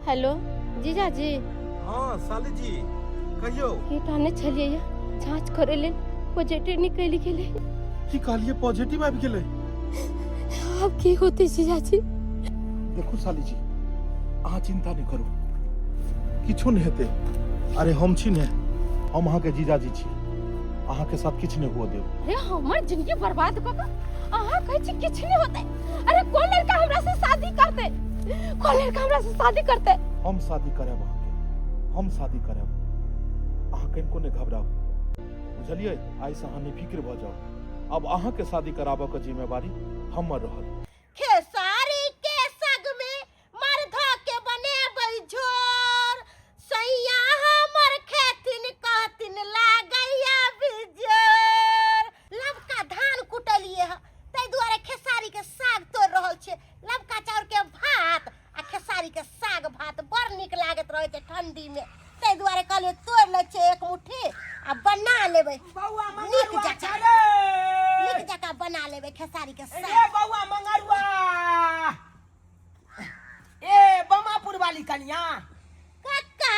Hello जीजा जी। हाँ साली जी कहियो। ये थाने चलिए जांच करे ले पॉजिटिव निकल गेले। की कहलिए पॉजिटिव आबि गेले। अब की होते जीजा जी? देखो साली जी अहाँ चिंता नहीं करू, किछु नहीं हेते। अरे हम छी ने, हम अहाँ के जीजा जी छी, अहाँ के साथ किछ नहीं हुआ देव। अरे हमर जिंदगी बर्बाद क के अहाँ कहै छी किछ नहीं होते। अरे कौन लड़का हमरा से शादी करते? कौन लड़का हमरा से शादी करते? हम शादी करब अहाँ के, हम शादी करब। अहाँ कनको नहीं घबराओ, बुझलिए? आई से अहाँ निफिक्र भ जाओ। अब अहाँ के शादी कराबे के जिम्मेवारी हमर रहल। खेसारी के सग में मर्द के बने बैझोर, सैया हमर खेतिन कहतिन लागैया बिजोर। लबका धान कुटलिए ह, तै दुआरे खेसारी के साग तोड़ रहल छे। लबका चाउर के भात आ खेसारी के साग भात बड़ नीक लागत रहे छे ठंडी में, तै दुआरे कहलिए तोड़ ले छे एक मुट्ठी आ बना लेबै। नीक जका बना लेबै खेसारी के साग। ए बौआ मंगरुआ, ए बमापुर वाली कन्या कक्का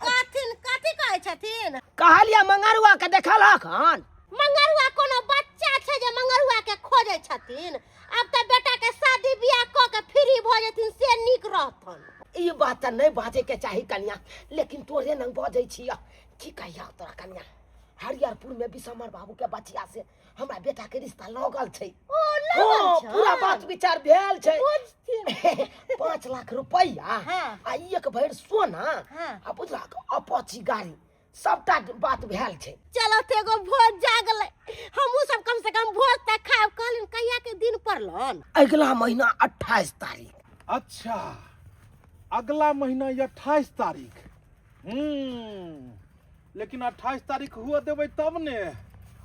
कथी कहै छथिन? कहलिया मंगरुआ के देखल हन। मंगरुआ कोनो बच्चा छै जे मंगरुआ के खोजै छथिन? अब त बेटा के शादी बियाह क के फ्री भ जेथिन से नीक रहथन। ई बात त नहीं बाजे के चाही कन्या, लेकिन तोरे नंग बजै छिया। की कहिया तोरा कन्या, हरियरपुर में विशंबर बाबू के बचिया से हमरा बेटा के रिश्ता लगल छै। ओ लगल छै, पूरा बात विचार भेल छै। बुझथिन 5 लाख रुपया हाँ। आ एक भर सोना हाँ। आ बुझला अपाची गाड़ी, सबटा बात भेल छै। चलो ते एगो भोज जागले, हमहू सब कम से कम भोज त खाब। कहलिन कहिया के दिन पड़लन? अगला महीना 28 तारीख। अच्छा अगला महीना 28 तारीख। लेकिन 28 तारीख हुआ देवे तब ने।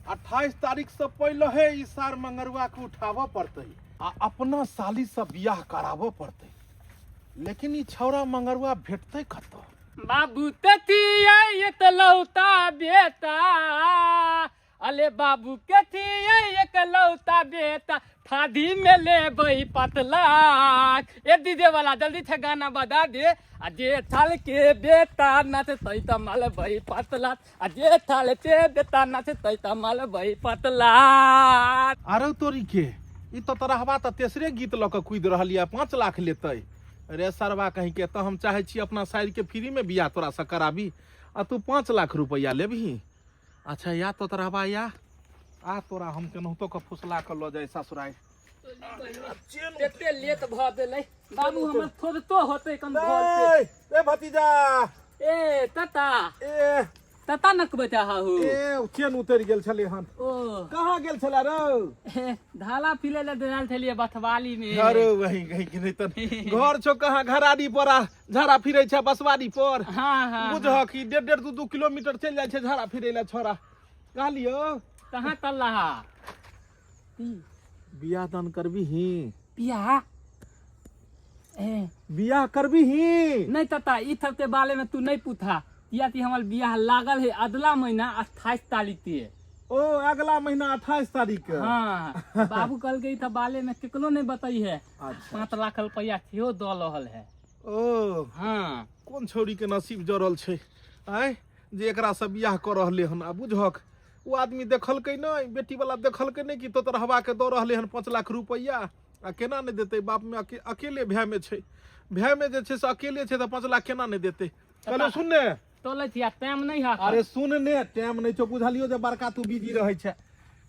28 तारीख से पहले है इस सार मंगरुआ के उठाव पड़ते आ अपना साली से बियाह कराव पड़ते। लेकिन ई छौरा मंगरुआ भेटते कतो? बाबू तथिया एकलौता बेटा, अले बाबू कथिया एकलौता बेटा, थादी में ले पतला। ए दीदे वाला जल्दी से गाना बजा दे। आ जे थाल के बेटा नचतै त माल भई पतला, आ जे थाल के बेटा नचतै त माल भई पतला। अरे तोरी के ई तो तोरा हवा त तेसरे गीत ल के कूद रहलिया, 5 लाख लेते। अरे सरवा कहीं के तो हम चाहे छी अपना साइड के फ्री में बियाह तोरा से कराबी आ तू 5 लाख रुपया लेबही। अच्छा या तो तोरा हवा या आ तोरा हम केनहुतो के फुसला के लो जाए ससुराल। एते लेट भ देलै बाबू, हमर थोड़ तो होतै कम घर पे। ए भतीजा, ए तता ए तता नक बता हु। ए चेन उतर गेल छले हन। ओ कहां गेल छला रो? धाला फिले ले देल छलिए बथवाली में। अरे वही कहीं के नहीं त घर छो कहां, घराड़ी पर झाड़ा फिरै छै बसवाड़ी पर। हां हां बुझह कि 1.5 2 किलोमीटर चल जाय छै झाड़ा फिरै ले छोरा। कहलियो कहां तल्ला बियाह दान करबी ही? बियाह ए बियाह करबी ही? नहीं तता ई सब के बारे में तू नहीं पूछा, या ती हमर बियाह लागल है अगला महीना 28 तारीख के। ओ अगला महीना 28 तारीख के। हाँ बाबू कल गई था बाले में केकलो नहीं बताई है। अच्छा। 5 लाख रुपया सेहो द रहल है। ओ हाँ कोन छोरी के नसीब जरल छै आय जे एकरा से बियाह कर रहले हन। आ बुझहक वो आदमी देखलकै नहीं, बेटी वाला देखलकै नहीं कि तो तोर हवा के दो रहले हन 5 लाख रुपया। आ केना नहीं देते? बाप में अकेले भाई में छै, भाई में जे छै से अकेले छै तो 5 लाख केना नहीं देते? कहले सुन ने तो लथिया टाइम नहीं है। अरे सुन ने, टाइम नहीं छो, बुझलियो जे बड़का तू बिजी रहै छै।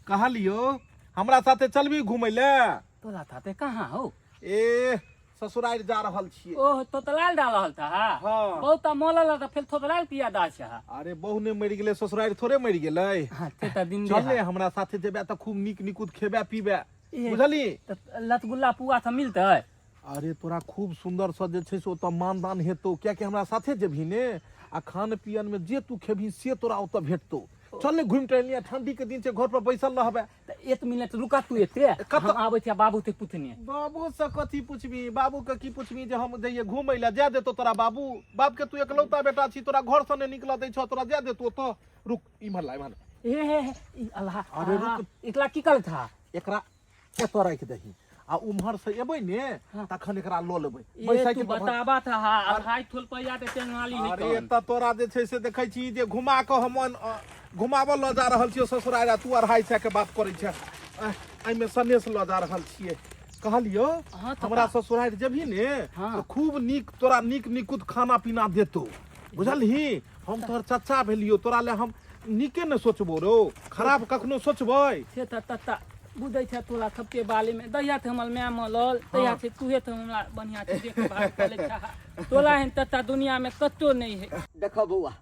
कहलियो हमरा साथे चलबी घुमै ले? तोला थाते कहाँ हो? ए ससुराल जा रहल छियै। ओह तो तलाल डाल रहल था। हाँ। बहुत मोलल त फिर थोतलाल किया दाछ है। अरे बहु ने मरि गेलै, ससुराल थोड़े मरि गेलै। हां ते त दिन चल दे ने हमरा साथे जेबे त खूब नीक निकुत खेबे पीबे, बुझली? लतगुल्ला पुआ सब मिलतै? अरे तोरा खूब सुंदर स जे छै से ओत मानदान हेतौ, किया कि हमरा साथे जेबही ने। आ खान पियन में जे तू खेबही से तोरा ओत भेटतौ। चल ने घुम टहल लिया, ठंडी के दिन छै, घर पर बैसल रहबे। त 1 मिनट रुका तू एते, हम आबै छै बाबू से पूछने। बाबू से कथी पूछबी? बाबू के की पूछबी जे हम जइए घुमै ले? जा देतो तोरा बाबू? बाप के तू एकलौता बेटा छी, तोरा घर से ने निकल दै छ, तोरा जा देतो तो? रुक इमहर ला, इमहर। ए अल्लाह, अरे रुक। एकला की करत था? एकरा एतो राख दही आ उम्हर से एबै ने तखन एकरा लऽ लेबै ये तू बताबा था अढ़ाई थोल पैया ते चंगाली है अरे एतऽ तोरा जे छै से देखै छी जे घुमा कऽ हम घुमाबऽ लऽ जा रहल छियै ससुराल तू 250 के बात करै छै एहिमे सनेश लऽ जा रहल छियै कहलियो हमरा ससुराल जेबही ने तो खूब नीक तोरा नीक निकुत खाना पीना देतो बुझलही हम तोहर चच्चा भेलियो तोरा ले हम नीके न सोचबो रो खराब कखनो सोचबै से तत्ता बुझै छै तोरा सबके बाले में दहिया थे हमर मैं मलल दहिया थे तूहे थे हमरा बढ़िया से देख भाल करे छ तोला हन तत्ता दुनिया में कत्तो नहीं है। देखो बउआ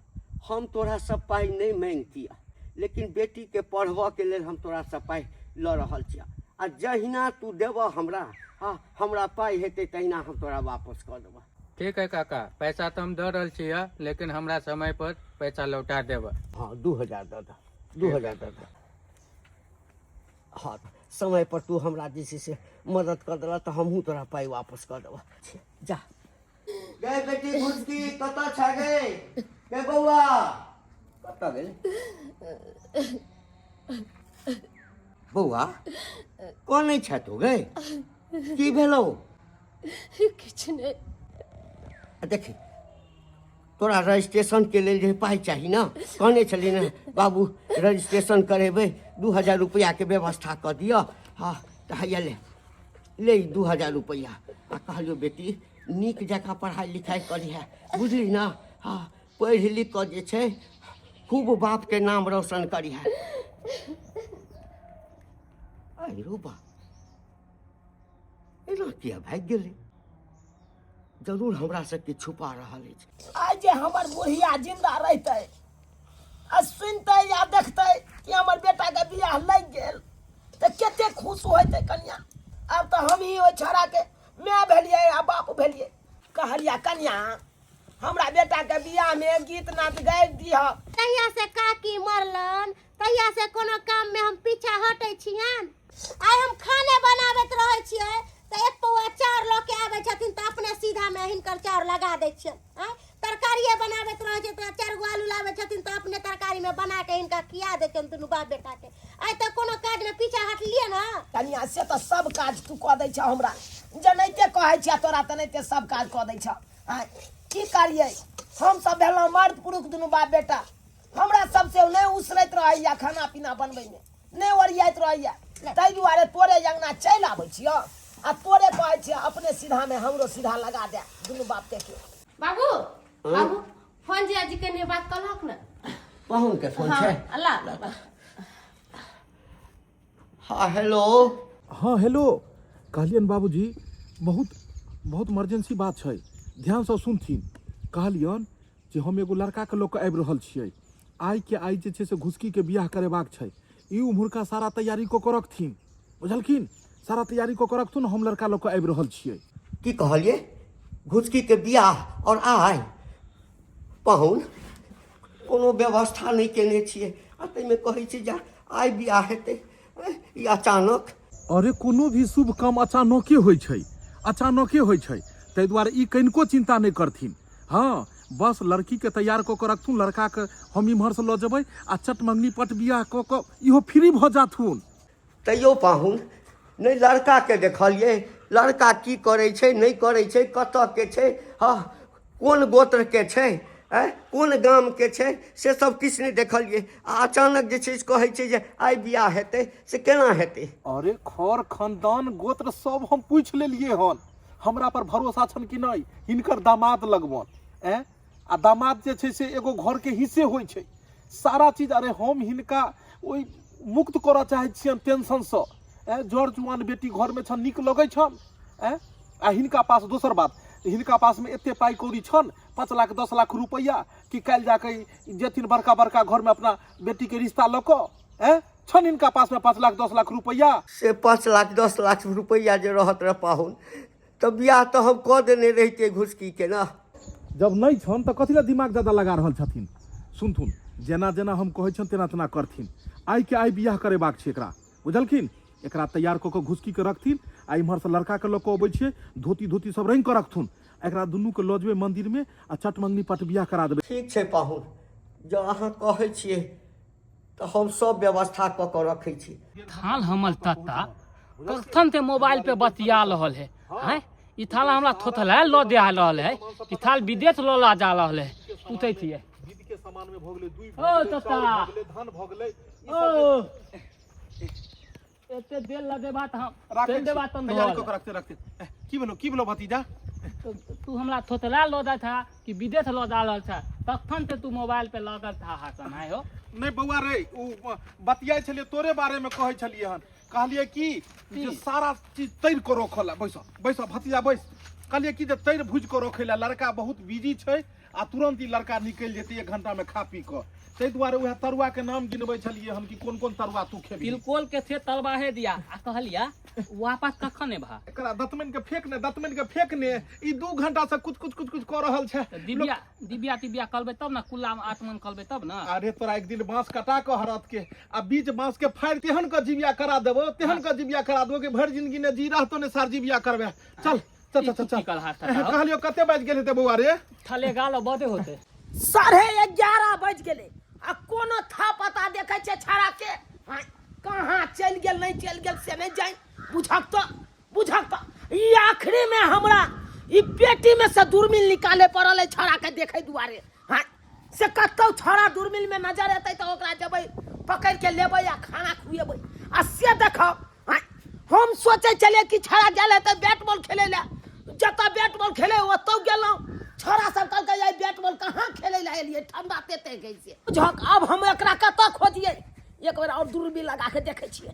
हम तोरा सब पाई नहीं मांगतिया लेकिन बेटी के पढ़वा के लेल हम तोरा सब पाई ल रहल छिया आ जहिना तू देबो हमरा पाई हेतै तहिना हम तोरा वापस कर देबो। ठीक है काका पैसा तो हम दे रहल छियै लेकिन हमरा समय पर पैसा लौटा देबा। हाँ 2000 दे दे 2000 दे दे। हाँ समय पर तू हमरा जे से मदद कर देला तो हमहू तोरा पाई वापस कर देबो। जा गए बेटी घुसकी कत छ गए के बउआ कत गेल बउआ कौन नहीं छ तू गए की भेलो किछ नहीं देखी तोरा रजिस्ट्रेशन के लिए जे पाई चाहिए ना कहने छली ना बाबू रजिस्ट्रेशन करेबे 2000 रुपया के व्यवस्था कर दियो। हाँ तो हैया ले 2000 रुपया आ कहलियो बेटी नीक जगह पढ़ाई लिखाई करी है बुझली ना। हाँ पढ़ लिख कर जे छे खूब बाप के नाम रोशन करी है। आई रो बा एना किया भाग गेले जरूर हमरा से के छुपा रहल है। आज जे हमर बुढ़िया जिंदा रहते आ सुनते या देखते कि हमर बेटा के बियाह लग गेल तो कते खुश होते कन्या। अब तो हम ही ओइ छोरा के मैं भेलिए आ बाप भेलिए कहलिया कन्या हमरा बेटा के बियाह में गीत नाच गाबि दिह। तहिया से काकी मरलन तहिया से कोनो काम में हम पीछा हटै छियन। आइ हम खाने बनाबैत रहै छियै तो एक पौआ चार लो के आबै छथिन तो अपने सीधा में हिनकर चार लगा दै छियन। तरकारिये बनाबैत रहै छै तो 4 गो आलू लाबै छथिन तो अपने तरकारी में बना के हिनका खिया दै छियन दुनू बाप बेटा के। आइ तो कोनो काज में पीछा हटलिए ना कन्या से तो सब काज तू कऽ दै छ हमरा जनैते कहै छिया तोरा तनैते सब काज कऽ दै छ। की करिए हम सब भेलौं मर्द पुरुष दुनू बाप बेटा हमरा सबसे नहीं उसरैत रहैया खाना पीना बनबै में नहीं ओरियाइत रहैया ताहि दुआरे तोरे अंगना चलि आबै छियो आ तोरे कहै छियै अपने सीधा में हमरो सीधा लगा दे दुनू बाप के। बाबू बाबू फोन जी आज के बात कहलक ना पाहुन के फोन छै। अल्लाह हाँ हेलो। हाँ हेलो कहलियन बाबूजी बहुत इमरजेंसी बात छै ध्यान से सुनथिन। कहलियन जे हम एगो लड़का के लोक आबि रहल छियै आइ जे छै से घुसकी के बियाह करेबाक छै ई उम्हरका सारा तैयारी को के रखथिन बुझलखिन सारा तैयारी को के रखथुन हम लड़का लोक आबि रहल छियै। की कहलिए घुसकी के बियाह और आइ पाहुन कोनो व्यवस्था नहीं केने छियै आ तैमे कहै छै जे आइ बियाह हेतै ई अचानक। अरे कोनो भी शुभ काम अचानके होइ छै ताहि दुआरे ई कनिको चिंता नहीं करथिन। हाँ बस लड़की के तैयार कऽ के रखथुन लड़का के हम इम्हर से लऽ जेबै आ चट मंगनी पट बियाह कऽ के इहो फ्री भऽ जाथुन। तैयो पाहुन नहीं लड़का के देखलिए लड़का की करे छै नहीं करे छै कतऽ के छै हाँ कोन गोत्र के छै कोन गाम के छै से सब किछु नहीं देखलिए आ अचानक जे छै कहै छै जे आइ बियाह हेतै से केना हेतै। अरे खर खानदान गोत्र सब हम पूछि लेलिए हन हमरा पर भरोसा छन कि नहीं हिनकर दामाद लगबन आ दामाद जे छै से एगो घर के हिस्से होइ छै सारा चीज। अरे हम हिनका ओइ मुक्त करऽ चाहै छियन टेंशन से जड़ जुआन बेटी घर में छन नीक लगै छन आ हिनका पास दोसर बात हिनका पास में एते पाई कौड़ी छन 5 लाख 10 लाख रुपया कि काल्हि जाके जेथिन बड़का घर में अपना बेटी के रिश्ता लऽ कऽ छन हिनका पास में 5 लाख 10 लाख रुपया से 5 लाख 10 लाख रुपया जे रहत रह पाहुन तो बियाह तो हम कऽ देने रहिते घुसकी के ना। जब नहीं छन तो कथी ला दिमाग ज्यादा लगा रहल छथिन। सुनथुन जेना जेना हम कहै छन तेना तेना करथिन आइ के आइ बियाह करेबाक छै एकरा बुझलखिन एकरा तैयार कऽ के घुसकी के रखथिन आ इम्हर से लड़का के लऽ के अबै छियै धोती सब रंग के रखथुन एकरा दुनू के लऽ जेबै मंदिर में आ चट मंगनी पट बियाह करा देबै। ठीक छै पाहुन जो अहाँ कहै छियै तो हम सब व्यवस्था कऽ के रखै छी। थाल हमल तत्ता कखन से मोबाइल पे बतिया रहल है हैं ई थाला हमरा थोथला लो दे रहल है ई थाल विदेश लो ला जा रहल है पूछै छियै विधि के सामान में भ गेलै 2 ओ तता धान भ गेलै ओ एते देल लगे बात हम तेल दे बात हम तैयारी क रखते रखते की भेलो भतीजा तू हमरा थोथला लो दा था कि विदेश लो जा रहल था तखन से तू मोबाइल पे लगल था हासन है हो नहीं बउआ रे उ बतियाई छलिए तोरे बारे में कहै छलिए हन कहलिए कि जे सारा चीज तैर को रखला बैस भतीजा बैस कहलिए कि जे तैर भुज को रखेला लड़का बहुत बिजी छै आ तुरंत ही लड़का निकल जेते 1 घंटा में खा पी क तै दुआरे उहे तरुआ के नाम गिनबै छलिए हम कि कोन तरुआ तू खेबी बिल्कुल के थे तलवाहे दिया आ कहलिया वापस कखन है भा एकरा दतमन के फेंकने ई 2 घंटा से कुछ क रहल छै दिव्या कलबे तब ना कुल्ला में आत्मन कलबे तब ना अरे तोरा एक दिन बांस कटा के हरत के आ बीच बांस के फाड़ तेहन के जीविया करा देबो कि भर जिंदगी ने जी रहतो ने सार जीविया करबे चल कहलियो कते बज गेल हेते बउआ रे थले गाल बदे होते 11:30 बज गेले आ कोनो था पता देखे छे छाड़ा के कहां चल गेल नहीं चल गेल से नहीं जाई बुझक तो ई आखिरी में हमरा ई पेटी में से दूरबीन निकाले पड़ल है छाड़ा के देखे दुआरे हां से कतौ छाड़ा दूरबीन में नजर एतै त ओकरा जबै पकड़ के लेबै आ खाना खुएबै आ से देखो हम सोचे चले कि छाड़ा गेल है त बैट बॉल खेले ला जता बैट बॉल खेले ओतौ गेलौ छोरा सब कहलकै ये बैट बॉल कहां खेले ला एलिए ठंडा तेते कैसे झक अब हम एकरा कत खोजिए एक बार और दूरबीन लगा के देखे छिए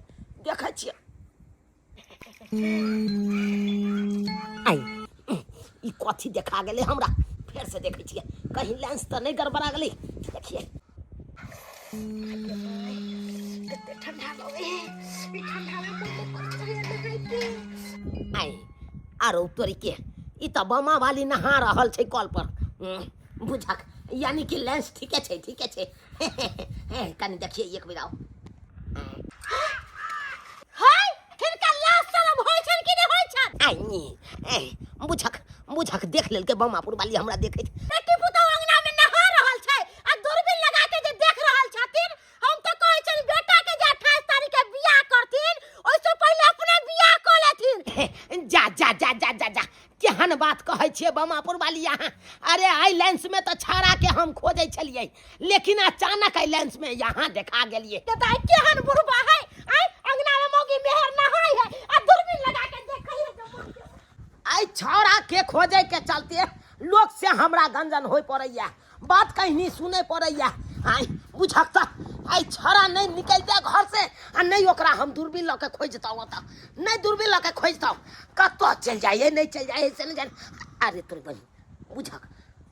आई ई कथी देखा गेले हमरा फेर से देखे छिए कहीं लेंस त नहीं गड़बड़ा गेली देखिए कितने ठंडा लगे ई ठंडा लगे आई आरो तोरी के ई त बमा वाली नहा रहल छै कल पर बुझक यानी कि लेंस ठीक है कनी देखिए एक बेर आओ हाय हिनका लाश शरम होय छन कि नै होय छन आई बुझक देख लेल के बमापुर वाली हमरा देखे बेटी पुतौ अंगना में नहा रहल छै आ दूरबीन लगा के जे देख रहल छथिन हम त कहै छन बेटा के जे 28 तारीख के बियाह करथिन ओइसे पहिले अपने बियाह क लेथिन जा केहन बात कहै छिए बमापुर वाली यहाँ अरे आई लेंस में तो छाड़ा के हम खोजे छलिए लेकिन अचानक आई लेंस में यहाँ देखा गेलिए त केहन बुढ़बा है आई अंगना में मौगी मेहर नहाई है आ दूरबीन लगा के देखै है आई छाड़ा के खोजे के चलते लोग से हमरा गंजन होय पड़ैया बात कहीं नहीं सुने पड़ैया आई बुझक त आई छाड़ा नहीं निकल जाए घर से आ नहीं ओकरा हम दूरबीन लके खोजता होता नहीं दूरबीन लके खोजता कतो चल जाए नहीं चल जाए से नहीं जाए अरे तोरी बनी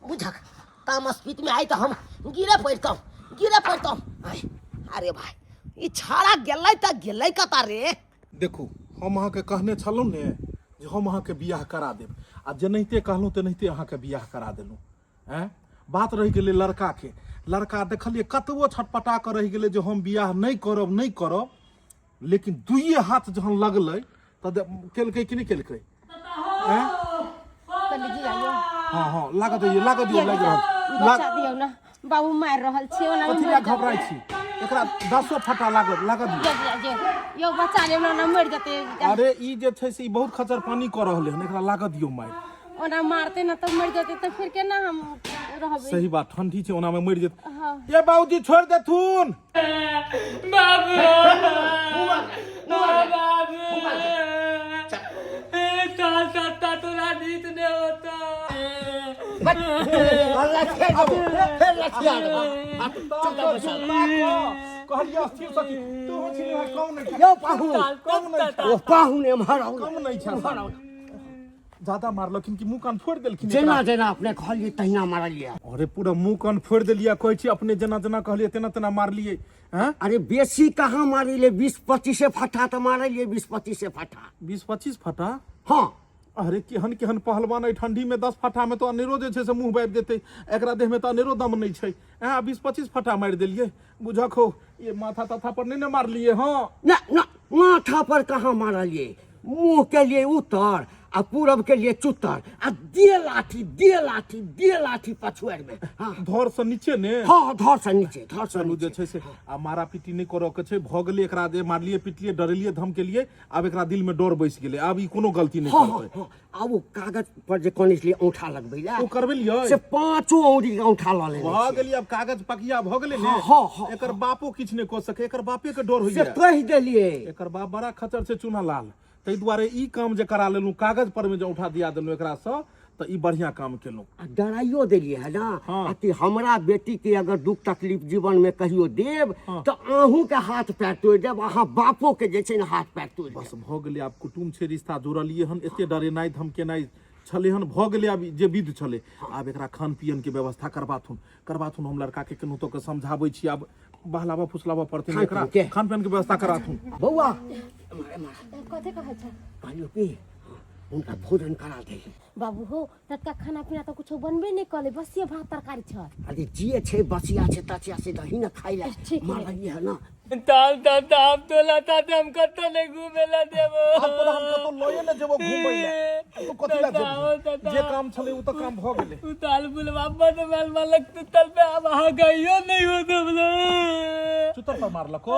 बुझक तामस पीत में आई तो हम गिरे पड़ता आई अरे भाई ई छाड़ा गेलै कता रे देखू हम अहाँ के कहने छलौ ने जे हम अहाँ के बियाह करा देब आ जेनाहिते कहलहुँ तेनाहिते अहाँ के बियाह करा देलहुँ हैं बात रह गेलै लड़का देखलिए कतबो छटपटा कर रह गेलै जो हम बियाह नहीं करब लेकिन दुइये हाथ जहन लगलै त केलकै कि नहीं केलकै हैं पंडित जी आइयो हां लगा दियो बचा दियो ना बाबू मार रहल छी ओना कथि ला घबराई छी एकरा 10 फटा लगा दियो यो बचा ले ना मर जते अरे ई जे छै से बहुत खचर पानी कर रहले हन एकरा लगा दियो मार ओना मारते ना तो मर जते तो फिर केना हम रहबे सही बात ठंडी छै ओना में मर जेत ये बाबूजी छोड़ देथुन बाबू ताता तोरा जीत ने होता कहलियो स्थिर सखी तू हो छी कौन नहीं यो पाहुन नहीं छै ज्यादा मारलखिन कि मुंह कान फोड़ देलखिन जेना अपने कहलिए तहिना मारलिए अरे पूरा मुंह कान फोड़ देलिया कहै छी अपने जेना कहलिए तेना मारलिए हैं अरे बेसी कहाँ मारिले 20-25 फटा तो मारलिए 20-25 फटा 20-25 फटा हाँ अरे केहन पहलवान है ठंडी में 10 फटा में तो अनेरो जे छै से मुंह बाबि देते एकरा देह में तो अनेरो दम नहीं छै 20-25 फटा मार देलिए बुझखो ये माथा तथा पर नहीं मारलिए हाँ ना माथा पर कहाँ मारलिए मुंह के लिए उतर आ पूरब के लिए चुत्तर आ दे लाठी पछुआर में हाँ धर से नीचे ने हाँ धर से नीचे चलू जे छै से आ मारा पीटी नहीं करऽ के छै भ गेलै एकरा जे मारलिए पिटलिए डरलिए धमकेलिए आब एकरा दिल में डर बैस गेलै आब ई कोनो गलती नहीं हाँ करतै हाँ आ वो कागज पर जे कोन इसलिए औंठा लगबै ला ओ करबेलिए से 5 औंठी औंठा ल लेने भ गेलै आब कागज पकिया भ गेलै ने हाँ, हाँ, एकर बापो किछ नहीं क सके एकर बापे के डर से होइया कह देलिए एकर बाप बड़ा खचर से चुना लाल ताहि दुआरे ई काम जे करा लेलू कागज पर में जे उठा दिया देलू एकरा से तो ई बढ़िया काम केलू आ डराइयो देलिए है ना हाँ। कि हमरा बेटी के अगर दुख तकलीफ जीवन में कहियो देब तो आहू के हाथ पैर तोड़ देब अहाँ बापो के जे छै ने हाथ पैर तोड़ बस देब भ गेलै आब कुटुम्ब छै रिश्ता जोड़लिए हन एते डरेनाइ धमकेनाइ छले हन भ गेलै आब जे विध छले आब एकरा खान पियन के व्यवस्था करबाथुन हम लड़का के केनहुतो के समझाबै छी आब बहलावा फुसलावा पड़तै खान एकरा पियन के? खान पियन के व्यवस्था कराथुन बौआ कथी कहै छै कहलियो कि उनका भोजन करा दे बाबू हो टटका खाना पीना तो कुछ बनबे नहीं कले बस ये भात तरकारी छ अरे जे छै बसिया छै तचिया से दही न खाइ ला ठीक है। मारलिए है ना ताल ताता हम तोला ताते हम कत्तो नहीं घूमे ला देबो आब तोरा हम कतौ लये ने जेबो घुमबै ले तू कथि ला जेबही जे काम छले उ त काम भ गेलै उताल बुलवा मत मेल मलक तल पे अब आ गइयो नहीं हो तुमने चुतर पर मारलको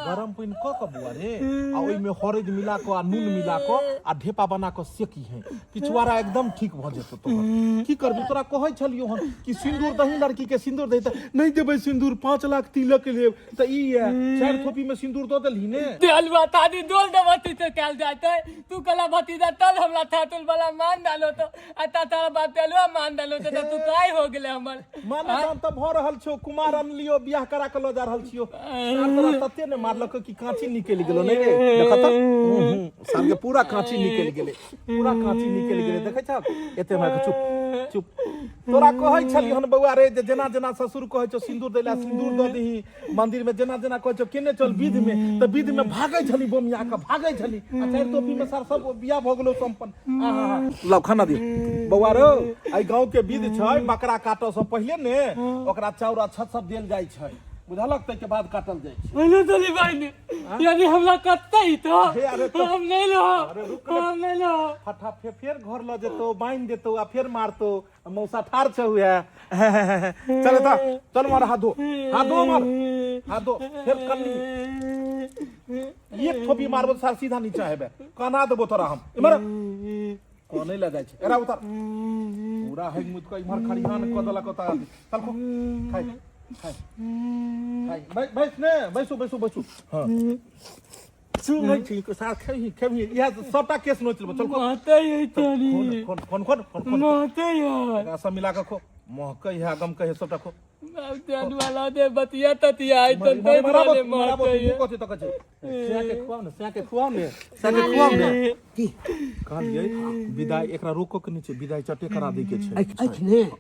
गरम पानी क बुआ रे आ ओइ में हरद मिला को आ नून मिला को आ ढेपा बना को सेकी है पिछवाड़ा एकदम ठीक भ जेतो तोहर की करबी तोरा कहै छलियो हन कि सिंदूर दही लड़की के सिंदूर दही त नहीं देबै सिंदूर 5 लाख तिलक लेब त ई है 4 थोपी में सिंदूर दो देलही ने हलवा तादी दोल दवती तो कैल जाते तू कला भतीजा तल हमरा थातुल वाला मान डालो तो अता तारा बात हलवा मान डालो तो तू काय हो गेले हमर माने काम त भ रहल छौ कुमार अनलियो बियाह करा के ल जा रहल छियो सार तोरा तते ने मारलक कि कांची निकल गेलो नहीं रे देखत सार के पूरा कांची निकल गेले देखै छ एते मार के चुप तोरा कहै छली हन बौआ रे जे जेना जेना ससुर कहै छौ सिंदूर दैला सिंदूर द दही मंदिर में जेना जेना कहै छौ केने चल विध में त विध में भागै छली बोमिया के भागै छली आ चार टोपी में सार सब बियाह भ गेलो संपन्न आहा लाउ खाना दे बौआ रो आई गांव के विध छै बकरा काटो से पहले ने ओकरा चाउर अच्छत सब देल जाइ छै बुझलक तै के बाद काटल जाइ छै बोलो तो ली भाई ने यानी हमला कत्ते ही तो हे अरे तो हम नहीं लो अरे रुक हम नहीं लो फटा फेर घर ल जेतो बाइन देतो आ फेर मारतो मौसा ठार छ हुए चल त चल मार हाथ दो मार हाथ दो फिर कन्नी एक थोपी मारबो सार सीधा नीचे हेबे कना देबो तोरा हम इमर कोने ल जाय छै एरा उतर पूरा है मुझ को इमर खड़िहान क देलक त चल खो खाई बैठ ने बैसो हां सुनै छी को साथ खेबी या सबटा केस नोच लेबो चल माते ही तनी खोन माते यार सब मिला के खो महकै है गम कहे सबटा खो अब जान वाला दे बतिया ततिया आई तो दे वाले माते ही कथि तक छै स्या के खुआउ ने की कहलिए विदाई एकरा रोको के नीचे विदाई चटे करा दै के छै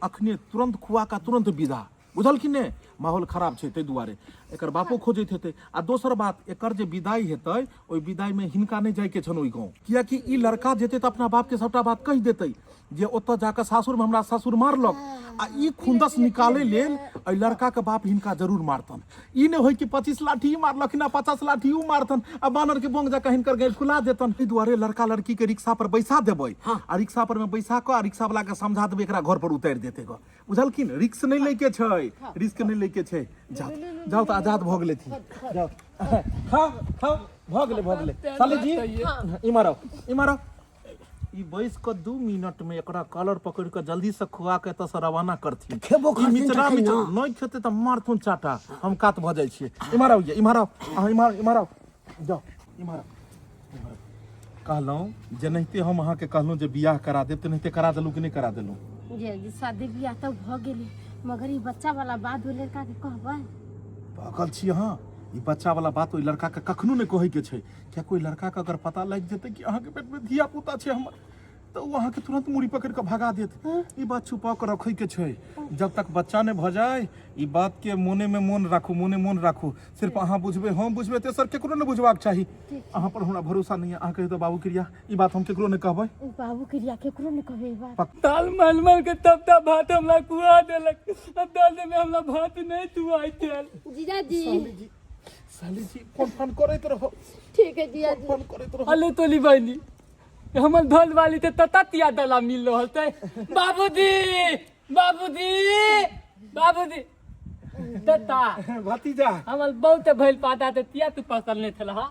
अखने तुरंत खुआ का तुरंत विदा बुझल कि ने माहौल खराब छै तै दुआरे एकर बापो खोजैत हेतै आ दोसर बात एकर जे विदाई हेतै ओइ विदाई में हिनका नहीं जाय के छन ओइ गांव कियाकि ई लड़का जेतै त अपना बाप के सबटा बात कहि देतै जे ओतऽ जाकर सासुर में हमरा ससुर मारलक आ ई खुंदस निकाले लेल एहि लड़का के बाप हिनका जरूर मारतन ई ने होय कि 25 लाठी मारलक ना 50 लाठी मारतन आ बानर के बोंग जाकर हिनकर गैर खुला देतन ई दुआरे लड़का लड़की के रिक्शा पर बैसा देबै आ रिक्शा पर में बैसा के आ रिक्शा वाला के समझा देबै एकरा घर पर उतार देते ग बुझल कि रिक्स नहीं लेके छै रिस्क नहीं लेके छै जाओ तो आजाद भ गेलै थी जाओ खाओ भ गेलै साली जी इमारो ई बैस के 2 मिनट में एकरा कॉलर पकड़ के जल्दी से खुआ के त से रवाना करथिन खेबो ई मिचरा नहीं खेते त मारथुन चाटा हम कात भ जाय छियै इमारो जाओ इमारो कहलौं जे नहिते हम अहाँ के कहलौं जे बियाह करा देब त नहिते करा देलू कि नहीं करा देलू जे शादी बियाह तो भ गेली मगर ई बच्चा वाला बात ओ लड़का के कहबै पागल छी अहाँ ई बच्चा वाला बात ओइ लड़का के कखनो नहीं कहै के छै क्या कोई लड़का के अगर पता लग जेतै कि अहाँ के पेट में धिया पुता छै हमर तो वो अहाँ के तुरंत मुड़ी पकड़ के भगा देत ई बात छुपा के रखै के छै जब तक बच्चा ने भ जाय ई बात के मोने में मोन राखू सिर्फ अहाँ बुझबे हम बुझबे तेसर केकरो ने बुझबाक चाही अहाँ पर हमरा भरोसा नहीं है अहाँ कहि तो बाबू क्रिया ई बात हम केकरो ने कहबै बाबू क्रिया केकरो ने कहबै ई बात ताल मल के तब भात हमरा कुआ देलक अब दाल में हमरा भात नहीं तू आई तेल जीजा जी साली जी फोन करैत रहो ठीक है जीजा जी फोन करैत रहो अले तोली बहनी हमर धोल वाली ते ततिया दला मिल रहल ते। बाबूजी बाबूजी बाबूजी तता भतीजा हमर बहुत भइल पाता ते तिया तू पकड़ने छल हा।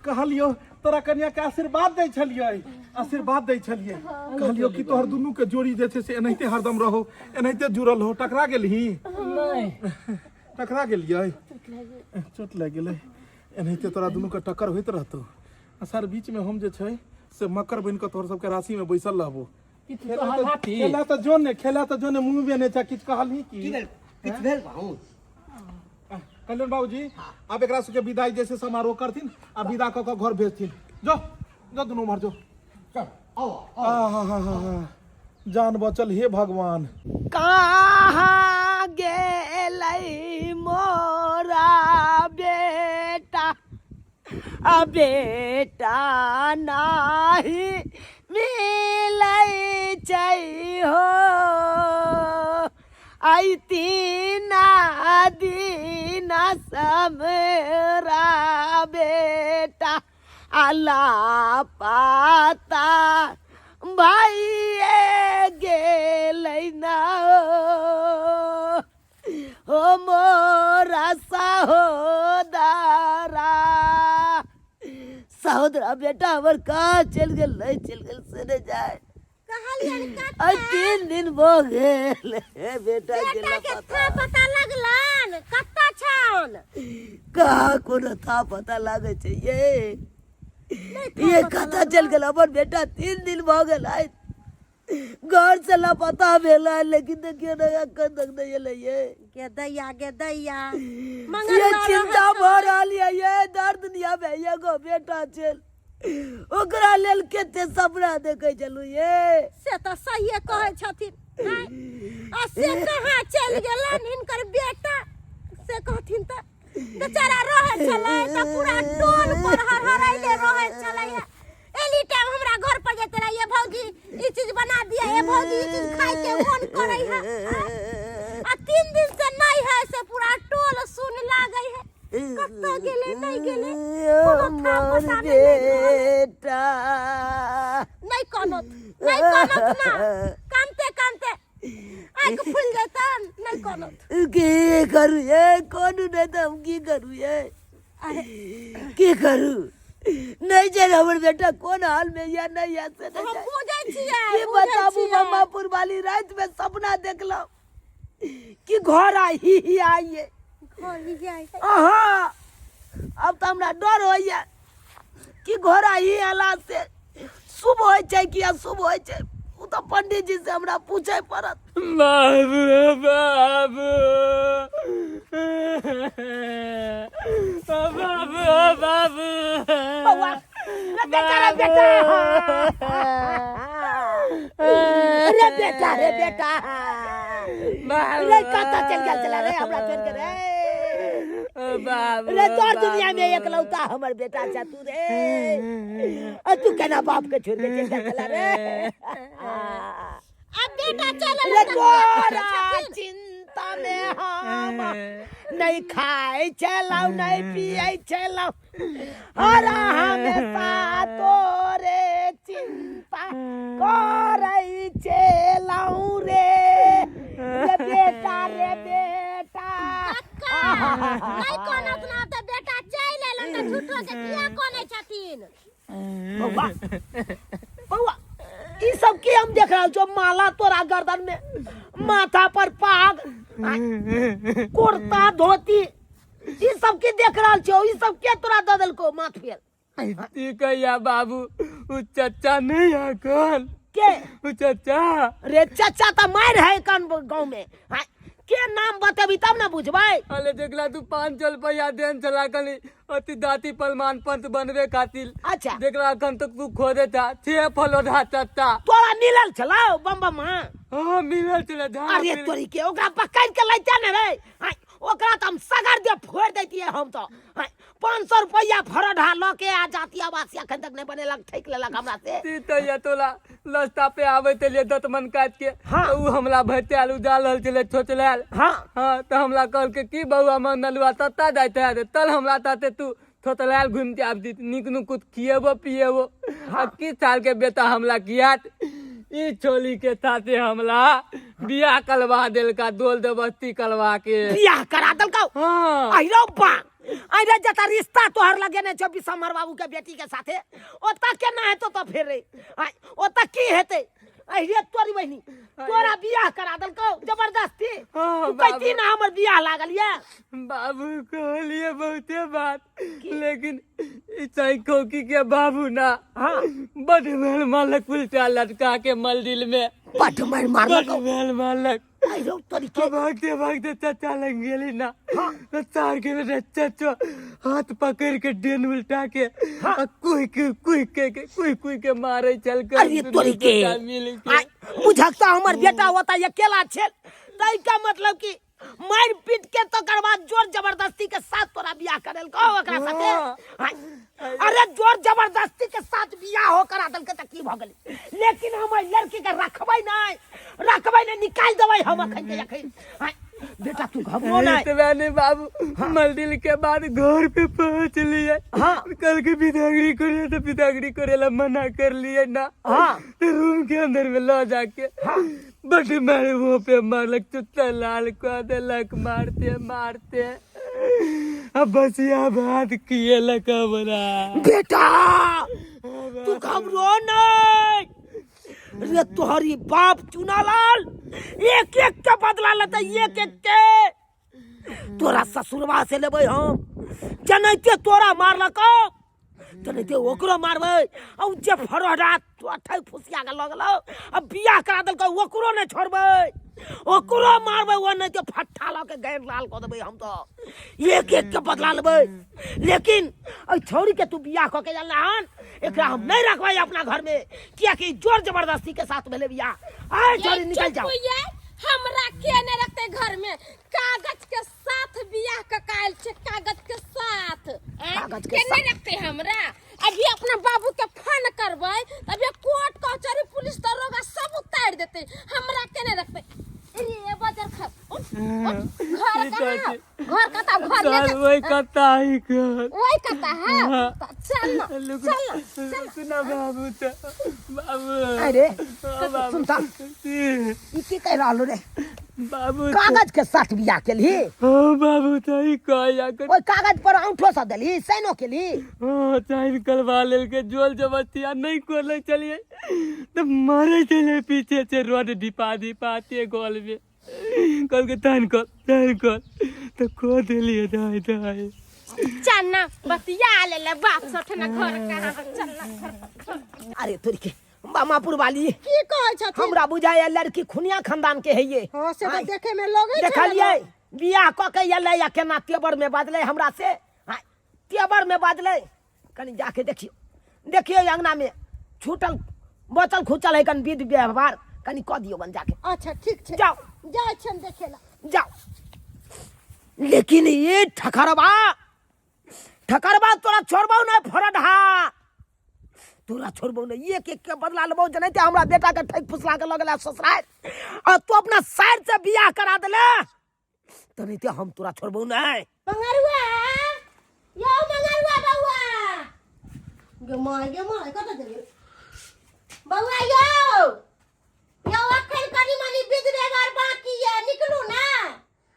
कहलियो तोरा कन्या के आशीर्वाद दै छलियै, आशीर्वाद दै छलियै। कहलियो कि तोहर दुनू के जोड़ी जे छै से एनाहिते हरदम रहो, एनाहिते जुड़ल हो। टकरा गेलही? नहीं टकरा गेलियै, चोट लागि गेलै। एनाहिते तोरा दुनू के टक्कर होइत रहतौ। आ सर बीच में हम जे छै से मकर बन के तोहर सबके राशि में बैसल रहबो। खेला तो जोने, खेला तो जोने, मुंह में नहीं था। किछ कहलही की की? भेल किछ भेल बाबू? कल्याण बाबूजी आप एकरा सबके विदाई जैसे समारोह करथिन आ विदा क के घर भेजथिन। जो जो दुनू उम्हर जो। चल आओ आहा, जान बचल हे भगवान। कहाँ गेलै मोरा बेटा, आ बेटा नाही मिलै छै हो। आई तीना दिन समरा बेटा आला पाता भाइये गेलै ना हो मोरा सहोदरा। सहोदरा बेटा हमर कहाँ चल गेल, नहीं चल गेल से नहीं जाए। आई 3 दिन हो गेल बेटा गेला था पता लगलन कत्ता छन? कहाँ कोनो था पता लागे छै ये कता चल गेल हमर बेटा। 3 दिन भ गेल आइ घर से लापता भेला, लेकिन देखियो ना अखन तक नहीं एलै गे दैया ये चिंता भ रहल ये दर्द दुनिया में एगो बेटा चल, ओकरा लेल केते सपना देखे चलू से तो सही कहे छथिन। आ से कहाँ चल गेलन हिनकर बेटा से कहथिन त बेचारा रहे छलै त पूरा टोल पर हरहराइले रहे छलै। एनी टाइम हमरा घर पर जेते रह, ये भौजी ई चीज बना दिया, ये भौजी ई चीज खाए के मन करे है। आ 3 दिन से नहीं है से पूरा टोल सुन लागे है। कत्ता गेले नहीं गेले हमर बेटा नहीं कानत ना कानते कानते आँख फूल जैतन नहीं कानत। की करू ये कोनू नहीं तो हम की करू ये की करू नहीं जाए हमर बेटा कोन हाल में या नहीं या से नहीं हम जाए। बुझै छियै की बताबू मामापुर वाली रात में सपना देखलौ कि घर आई आइए। हाँ अब तो हमरा डर होइए कि घर आई आला से शुभ होय छै कि अशुभ होय छै। उ तो पंडित जी से हमरा पूछे पड़त। बाबू बाबू बाबू बाबू बउआ रे बेटा रे बेटा रे बेटा रे कता चल गेल चला रे हमरा छोड़ के रे बाबू रे तोर दुनिया में एकलौता हमर बेटा छ तू रे। तू केना बाप के छोड़ के चल गेल चला रे। अब बेटा चल रे तोरा चिंता में हम नहीं खाए चलाऊ नहीं पिए चलाऊ हर हमेशा तोरे चिंता करे चलाऊ रे बेटा रे बेटा। नहीं कानत ना त बेटा चल एलन त झूठो के किया कानै छथिन? बउआ बउआ ई सब की हम देख रहल छो? माला तोरा गर्दन में, माथा पर पाग, कुर्ता धोती, ई सब की देख रहल छो? ई सब के तोरा द देलको माथ पे? ठीक है या बाबू उ चचा नहीं है कौन के उ चचा? रे चचा त मार है कन गांव में। हाँ, के नाम बतेबी तब ना बुझबै। अरे देखला तू 500 रुपया देन चला कनी अति दाती प्रमाण पत्र बनवे खातिर। अच्छा देखला अखन तक तू खोदे था 6 फलोधा चचा तोरा मिलल छलौ बम हाँ हां मिलल चला धा। अरे तोरी के ओकरा पकड़ के लैता न रे। हाँ, ओकरा त हम सगर दे फोड़ दैतिए हम तो। हाँ, 500 रुपया फरढ़ा ल के आ जाती आवासी अखन तक नहीं बनेलक, ठेक लेलक हमरा से। ती तो या तोला लस्ता पे आवे ते लिए दतमन काट के हाँ। तो उ हमला भते आलू डाल रहल चले छोचलाल। हाँ हाँ तो हमला कहल के की बउआ मन नलुआ तत्ता जाते है तल हमला ताते तू थोतलाल घूमते आब निक नु कुछ खिएबो पिएबो आ की साल के बेटा हमला कियात ई छोली के साथे हमला बियाह करवा देल का दोल दबस्ती करवा के बियाह करा दल का हां आई रो बा आई रे जता रिश्ता तोहर लगे ने 24 हमर बाबू के बेटी के साथे ओता के ना हेतो तो फिर रे आई ओता की हेते आई रे तोरी बहनी तोरा बियाह करा दल का जबरदस्ती तू कहती ना हमर बियाह लागल ये बाबू कहलिए बहुते बात लेकिन ई साइकोकी के बाबू ना हां बड़ मेल मालक उल्टा लटका के मंदिर में बट मार मारलक बड़ मेल मालक आई रो तोरी के भागते भागते चाचा लग गेली ना तो तार के बेटा चाचा हाथ पकड़ के डेन उल्टा के कुई के मारे चल कर अरे तोरी के बुझकता हमर बेटा होता अकेला छे तई का मतलब कि मार पीट के तो करवा जोर जबरदस्ती के साथ तोरा बियाह करेल को ओकरा साथे अरे जोर जबरदस्ती के साथ बियाह हो करा दल के त की भ गेली लेकिन हमर लड़की के रखबै नहीं निकाल देबै हम अखन के अखन बेटा तू घबरो नहीं इतने नहीं बाबू मंदिर के बाद घर पे पहुंच लिए कल के पितागरी करे तो पितागरी करेला मना कर लिए ना तो रूम के अंदर में लो जाके बट मारे वो पे मारलक चुत्ता लाल को देलक मारते अब बसिया बात किए लका बना बेटा तू घबरो नहीं रे तोहरी बाप चुनालाल एक के बदला लेते एक के तोरा ससुरवा से लेबै हम जनैते तोरा मारलक जनैते ओकरो मारबै औ जे फरहरा तो अठै फुसिया के लगलो अब बियाह करा देलक ओकरो नै छोड़बै ओकरो मारबै ओ नै के फट्ठा ल के गैर लाल क देबै हम तो एक के बदला लेबै लेकिन ओ छोरी के तू बियाह क के जाला हन एकरा हम नहीं रखबै अपना घर में किया कि जोर जबरदस्ती के साथ भेले बियाह आय छोरी निकल जाओ हमरा के ने रखते घर में कागज के साथ बियाह का कायल छे कागज के साथ कागज के के नहीं रखते हमरा अभी अपना बाबू के फोन करबै तब कोर्ट कचहरी पुलिस दरोगा सब उतार देते हमरा के नहीं रखते ये बाजार घर कता घर ले वही कता ही कर वही कता है चल सुना बाबू तो बाबू अरे सुनता ई की कह रहलो रे बाबू कागज के साथ बियाह केली हां बाबू तो ही कहया कर ओय कागज पर अंगूठो सा देली साइनो केली हां साइन करवा लेल के जोल जबरदस्ती नहीं कोले चलिए तो मारे चले पीछे से रोड दिपाते गोल में कल के तान कर तो खो देलिए दाई चलना बतिया ले बात सठना घर कहां चलना अरे तोरी के मामापुर वाली की कहै छथि हमरा बुझाय लड़की खुनिया खानदान के है ये हां से तो देखे में लगे देखलिए बियाह क के एले या केना तेबर में बाजले हमरा से तेबर में बाजले कनी जाके देखियो अंगना में छूटल बचल खुचल है कन विध व्यवहार कनी क दियो बन जाके अच्छा ठीक छे जाओ जाय छन देखेला जाओ लेकिन ये ठकरबा तोरा छोड़बौ ना फरडहा तोरा छोड़बौ ना एक के बदला लेबौ जनैते हमरा बेटा के ठक फुसला के लगला ससुराल और तू अपना साइड से बियाह करा देले तनैते हम तोरा छोड़बौ ना मंगरुआ यो मंगरुआ बउआ गे माय कत देली बउआ यो अखन कनी मनी विध व्यवहार बाकी है निकलू ना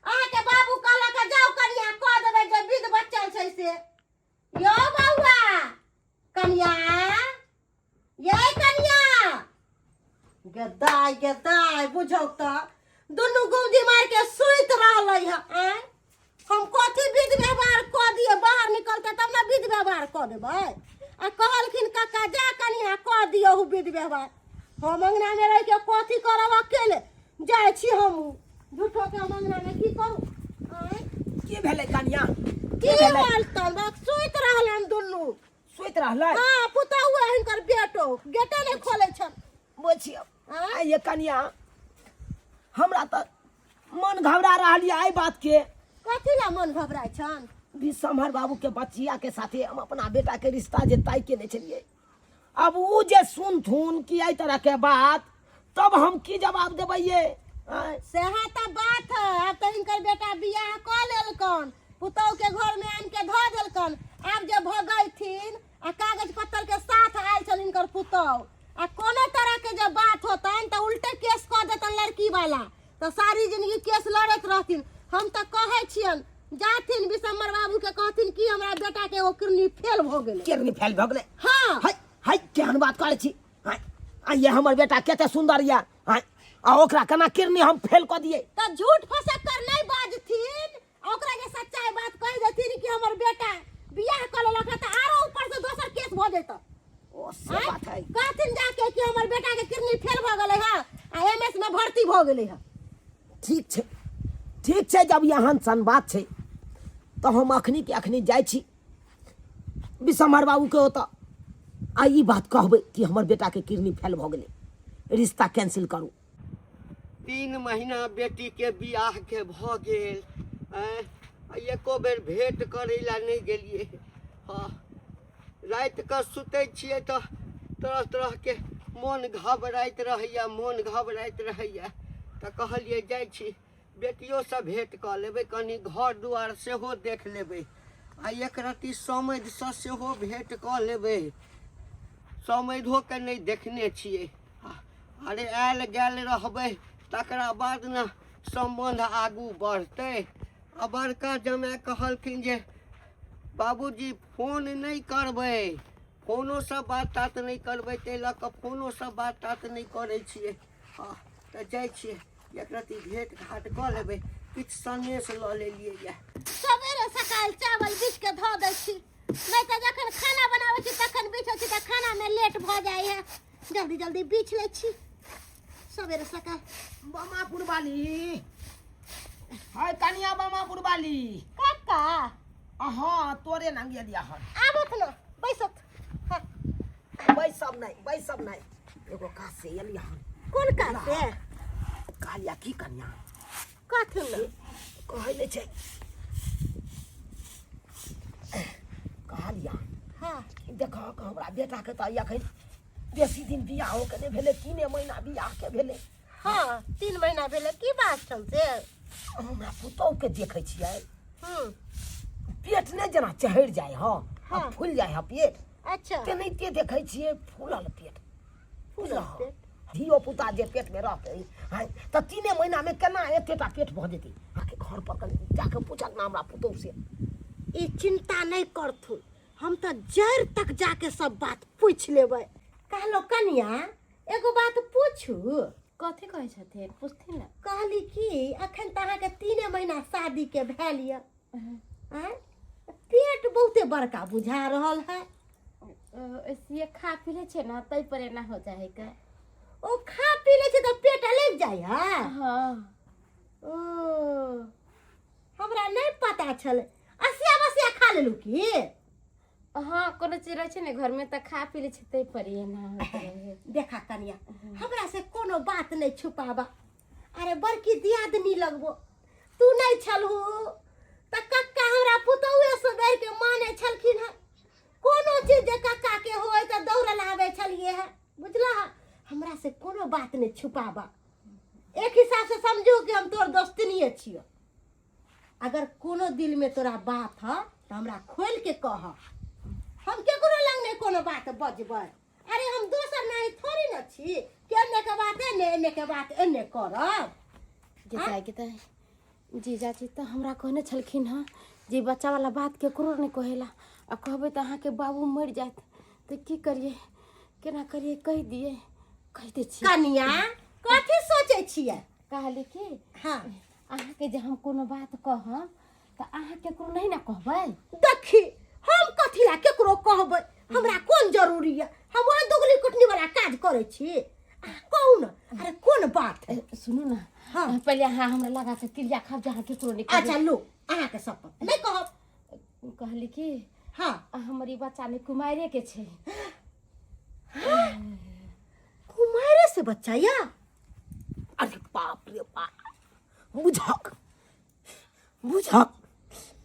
अहाँ के बाबू कहला के जाओ कनिया क देबै जे विध बचल छै से यो बउआ कनिया ये कनिया गदाई बुझौ त दुनु गुदी मार के सुइत रहलै है हम कथी विध व्यवहार क दिए बाहर निकलते तब ना विध व्यवहार क देबै आ कहलखिन काका जा कनिया क दियो विध व्यवहार हम अंगना में रह के कथी करब अकेले जाय छी हम झूठो के अंगना में की करू की भेलै कनिया की बोलतन बस सुइत रहलन दुनु सुइत रहलै हां पुतहु हिनकर बेटो गेटे नहीं खोले छन बुझियो आ ये कनिया हमरा त मन घबरा रहल है बात के कथी ला मन घबराय छन विषमहर बाबू के बचिया के साथे हम अपना बेटा के रिश्ता जे तय केने छलिए अब ऊ जे सुनथुन कि एहि तरह के बात तब हम की जवाब देबै ये सेहा त बात है अब तो इनकर बेटा बियाह क लेलकन पुतौ के घर में आन के धो देलकन। आब जे भगैथिन आ कागज पत्तर के साथ आयल छल इनकर पुतौ आ कोनो तरह के जब बात होतन तो उल्टे केस कह देतन लड़की वाला, तो सारी जिंदगी केस लड़त रहथिन। हम तो कहे छियन जाथिन विशंबर बाबू के कहथिन कि हमरा बेटा के एगो किडनी फेल भ गेलै। किडनी फेल भ गेलै? हाँ हाय हाय केहन बात करै छी? हाय आ ये हमर बेटा कते सुंदर या, हाय आ ओकरा केना किडनी हम फेल क दिए? तो झूठ फसक कर नहीं बाजथिन, ओकरा के सच्चाई बात कह देथिन कि हमर बेटा बियाह कर लेलक है, तो आरो ऊपर से दोसर केस भ जेतौ। ओ से बात है। कहथिन जाके कि हमर बेटा के किडनी फेल भ गेलै है आ एमएस में भर्ती भ गेलै है। ठीक छै जब यहाँ सन बात छै तो हम अखनी के अखनी जाइ छी विशंबर बाबू के ओतऽ आ ई बात कहबै कि हमर बेटा के किडनी फेल भ गेलै, रिश्ता कैंसिल करू। 3 महीना बेटी के बियाह के भ गेल, एको बेर भेंट करे ला नहीं गेलिए। हाँ रात के सुते छिए तो तरह तरह के मन घबराइत रहैया तो कहलिए जाइ छी बेटियों से भेंट क लेबै, कनी घर दुआर सेहो देख लेबै आ एक रत्ती समधि से सेहो भेंट क लेबै। समधो के नहीं देखने छिए। अरे आयल गेल रहबै तकरा बाद न संबंध आगू बढ़तै। आ बड़का जमाय कहलखिन जे बाबूजी फोन नहीं करबै, फोनो से बात तात नहीं करबै, ताहि लऽ कऽ फोनो से बात तात नहीं करै छियै। हाँ तऽ जाइ छियै एक रत्ती भेंट घाट कऽ लेबै, किछु सनेश लऽ लेलियै यऽ। सवेरे सकाल चावल बीछ के धो दै छी, नहीं तो जखन खाना बनाबै छी तखन बीछै छी तो खाना में लेट भ जाइ है। जल्दी जल्दी बीछ लै छी सवेरे सकाल। बमापुर वाली हाय कनिया बमापुर वाली काका हाँ तोरे नाम लिया हन आबत न बैसत। हाँ, बैसब नहीं एगो काज से एलिया हन। कोन काज से? कहलिया की कनिया कथन न कहै नै छै, कहलिया हाँ देख हमरा बेटा के तऽ एखन बेसी दिन बियाह के नहि भेलै, 3 महीना बियाह के भेलै। हाँ 3 महीना भेले की बात छल से? हमरा पुतौह के देखै छियै हम्म पेट नहीं जना चढ़ि जाए हाँ हाँ। फूल जाए हाँ पेट अच्छा तेनाहिते देखै छियै फूलल पेट। फूलल पेट? धियो पुता जे पेट में रहतै हाय तऽ 3 महीना में केना एतेटा पेट भऽ जेतै? आके घर पर कनि जाके पूछक ना हमरा पुतौह से। ई चिंता नहीं करथुन, हम तो जड़ तक जाके सब बात पूछ लेबै। कहलो कनिया एगो बात पूछू? कथी कहै छथिन पूछथिन ना। कहली कि अखन त अहाँ के 3 महीना शादी के भेल य, पेट बहुते बड़का बुझा रहल है। ऐसे खा पी ले छे ना तै पर एना हो जाए का। ओ खा पी ले छे तो पेट अलग जाय है? हाँ ओ हमरा नहीं पता छल। असिया बसिया खा लेलू की? हाँ कोनो चीज रहे छे ने घर में त खा पी ले छे तै पर एना हो रहे। देखा कनिया हमरा से कोनो बात नहीं छुपाबा। अरे बड़की दियादनी लगबो, तू नहीं छलहू त कक्का हमरा पुतौहे से डर के माने छलखिन है। कोनो चीज जे कक्का के होय त दौड़ल आवे छलिए है, बुझला? हमरा से कोनो बात नहीं छुपाबा। एक हिसाब से समझू कि हम तोर दोस्तनिए छियो। अगर कोनो दिल में तोरा बात है तो हमरा खोल के कह, हम केकरो लंग नहीं कोनो बात बजबै। अरे हम दोसर नहीं थोड़ी न छी कि एने के बात एने के बात एने करब। जैसा के त जीजा जी त हमरा कहने छलखिन हां जे बच्चा वाला बात केकरो नहीं कहेला, आ कहबे त अहाँ के बाबू मर जात त की करिए केना करिए कह दिए। कह दे छी कनिया कथी सोचै छियै? कहली कि हाँ अहाँ के जे हम कोनो बात कहब त अहाँ केकरो नहीं ना कहबै। देखी हम कथी ला केकरो कहबै? हमरा कोन जरूरी है? हम वही दुगली कुटनी वाला काज करे छी। कहू न, अरे कोन बात है? सुनू ना हाँ। पहले अहाँ हमरा लगा के क्रिया खाब जहाँ केकरो नहीं कहबै। अच्छा लो अहाँ के शपथ नहीं कहब। कहली कि हाँ हमारी बच्चा ने कुमारे के छे। कुमारे से बच्चा या? अरे बाप रे बाप बुझक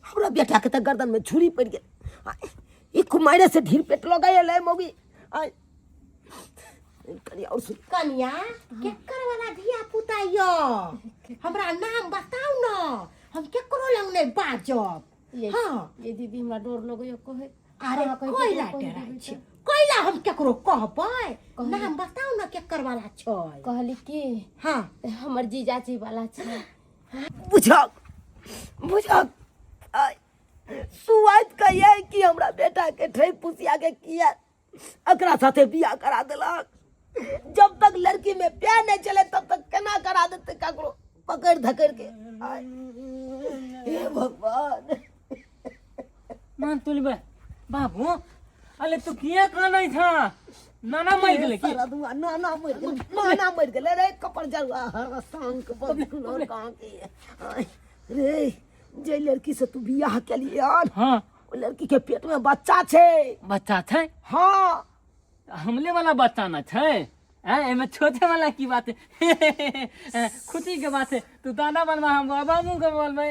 हमरा बेटा के तऽ गर्दन में छुरी पड़ गेल। ई कुमारे से ढील पेट लगाए मौगी। कनिया और सुन कनिया केकर वाला धिया पुता यो? हमरा नाम बताऊ न, हम केकरो लंग नहीं बाजब। ये हाँ ये दीदी हमरा डर लगैया कहे अरे हाँ, कहि कोइला कहि डेराइ देबै छै तऽ। कोइला हम केकरो कहबै कहली। नाम बताउ ना केकर वाला छै कहली कि हाँ हमर जीजाजी वाला छै बुझक बुझक सुआत कहिए कि हमरा बेटा के ठै पुसिया के किया एकरा साथे बियाह करा देलक जब तक लड़की में प्यार नहीं चले तब तक केना करा देते ककरो पकड़ धकड़ के आय, हे भगवान मान तुली बाबू अले तू किया कानै था नाना मर गेले की सारा दुआ नाना मर गेले रे कपर जरुआ हर सांक बदकुन और कहां के आय, रे जे लड़की से तू बियाह के लिए आन हाँ ओ लड़की के पेट में बच्चा छे बच्चा छै हाँ हमले वाला बच्चा ना छै एमे छोटे वाला की बात है खुशी के बात है तू दादा बनवा हम बाबा मुंह के बोलबे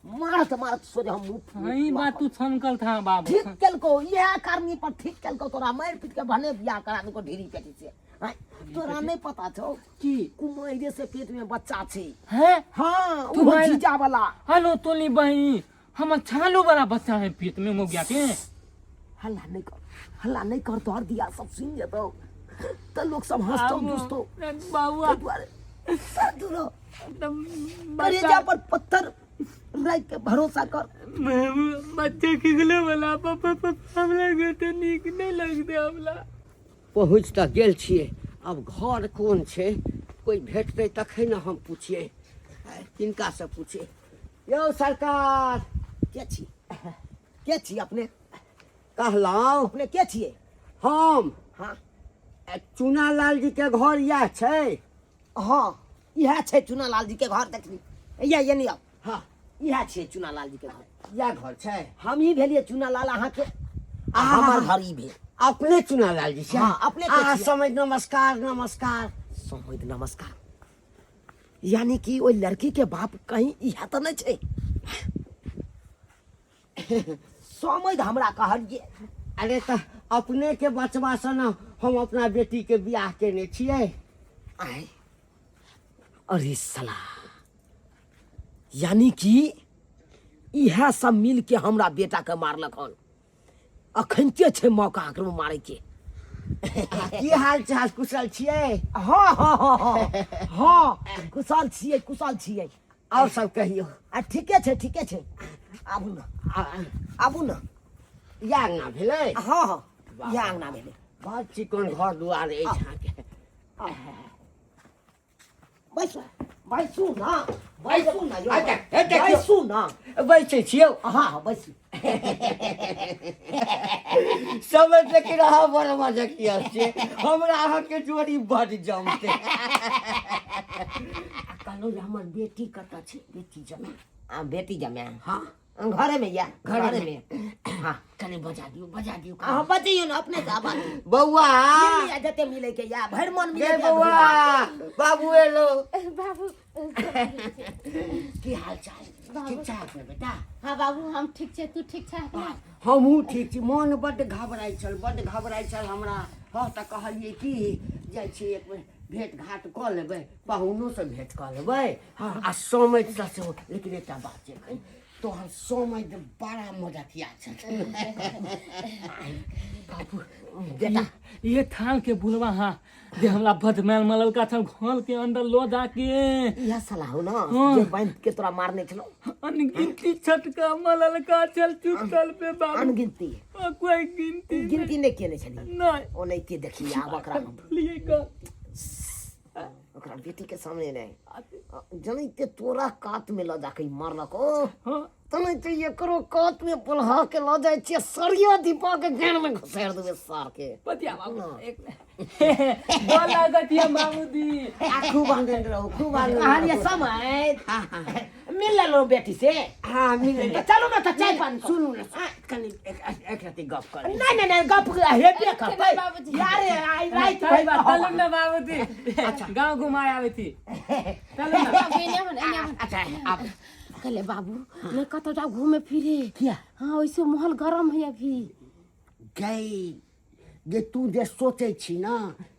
मारत सोचे हम वही बात तू छनकल था बाबू ठीक केलको यह करनी पर ठीक केलको तोरा मार पीट के भने बियाह करा देको ढेरी पेटी से आय, तोरा नहीं पता छौ की कुमारी से पेट में बच्चा छे है हाँ तू वो मार- जीजा वाला हेलो तोली बहनी हमर छालो वाला बच्चा है पेट में हो गया के हल्ला नहीं कर तोहर दिया सब सुन जेतो तो लोग सब हंसतो दुस्तो बाबू ताहि दुआरे दूरो करेजा पर पत्थर रख के भरोसा कर बच्चे खिगले वाला पापा हमला गेटे नीक नहीं लगते हमला पहुँच तऽ गेल छियै अब घर कोन छै कोई भेटतै तखन ने हम पूछिए किनका से पूछिए यौ सरकार के छी अपने कहलहुँ अपने के छिए हम हाँ चुनालाल जी के घर इएह छै हाँ यह छे चुनालाल जी के घर देखनी ये नहीं अब हाँ यह छे चुनालाल जी के घर इएह घर छै हम ही भेलिए चुनालाल अहाँ के आहा। हमर घर ही भेल अपने चुनालाल जी छै हाँ, अपने के आ छियै। समय नमस्कार नमस्कार समझ नमस्कार यानी कि वो लड़की के बाप कहीं यह तो नहीं छे समझ हमरा कहलिए अरे तऽ अपने के बचवा से न हम अपना बेटी के बियाह केने छियै आय अरे सला यानी कि यह सब मिल के हमरा बेटा के मारलक हन अखनते छे मौका एकरो मारे के की हाल चाल कुशल छियै हाँ हाँ हाँ हाँ हाँ कुशल छिए और सब कहियो आ ठीके छे आबू ना आबू ना इएह ना भेलै हाँ हाँ यहाँ अंगना भेले बहुत चिकन घर दुआर अछि अहाँके बैसू ना बैसू ना यौ हेतै केओ। बैसू ना बैसै छियौ हाँ हाँ बैसू समझ लेकिन अहाँ बड़ मजकिया छियै हमरा अहाँके जोड़ी बड जमतै कहलहुँ जे हमर बेटी कतऽ छै बेटी जमा बेटी जमे हाँ घरे में या घरे घरे में हाँ कनि बजा दियौ हाँ बतियो ना अपने से आवाज बौआ मिल लिया जते मिले के या भर मन मिले गे के बौआ बाबू एलो बाबू की हाल चाल ठीक ठाक है बेटा हाँ बाबू हम ठीक छे तू ठीक छे हमहूँ ठीक छी मोन बड्ड घबराइ छल हमरा हाँ तऽ कहलियै कि जाइ छी एक बेर भेंट घाट कऽ लेबै पाहुनो से भेंट कऽ लेबै आ समय सेहो लेकिन एकटा बात छै तोहर समय बड़ा मजाकिया छै बाबू बेटा ये थाल के बुलवा हाँ जे हमरा बदमैल मलल का था घोल के अंदर लो जाके यह सलाह हो ना हाँ। जे बांध के तोरा मारने चलो अनगिनती छटका मलल का चल चुप चल पे बाबू अनगिनती कोई गिनती गिनती नहीं केले छली नहीं ओ नहीं के देखी आब ओकरा लिए का ओकरा बेटी के सामने नहीं जनिते तोरा कात में ल जाके मारलक ओ हाँ तने ते एकरो कात में पलहा के ल जाय छियै सरिया दीपा के घेर में घुसेड़ देबे सार के पतिया बाबू एक बोल लागत ये मामूदी खूब आनंद रहो खूब आनंद कहानी रहो। समय मिल लो बेटी से हाँ मिले तो चलो ना तो चाय पानी सुनू ना कनि एक रति गप कर नहीं गप हेबे करबै बाबूजी। यार आई रात भाई भाई बात चल ना बाबूजी गांव घुमाए आवे थी चल ना बाबू एने मन अच्छा आप कहले बाबू मैं कतो जा घूमे फिरे किया हाँ वैसे माहौल गरम है अभी गई जे तू जे सोचे छी ना